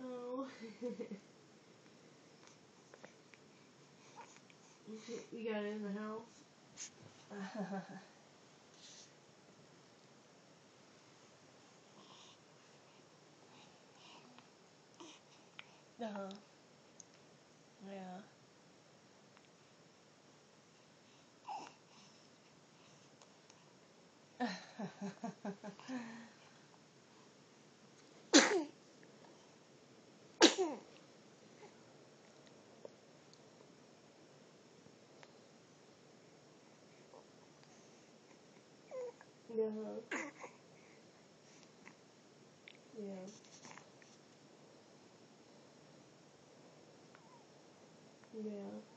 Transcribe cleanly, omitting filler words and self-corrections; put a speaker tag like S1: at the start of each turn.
S1: Oh. You got it in the house? Uh-huh. Yeah. Uh-huh. Yeah. Yeah.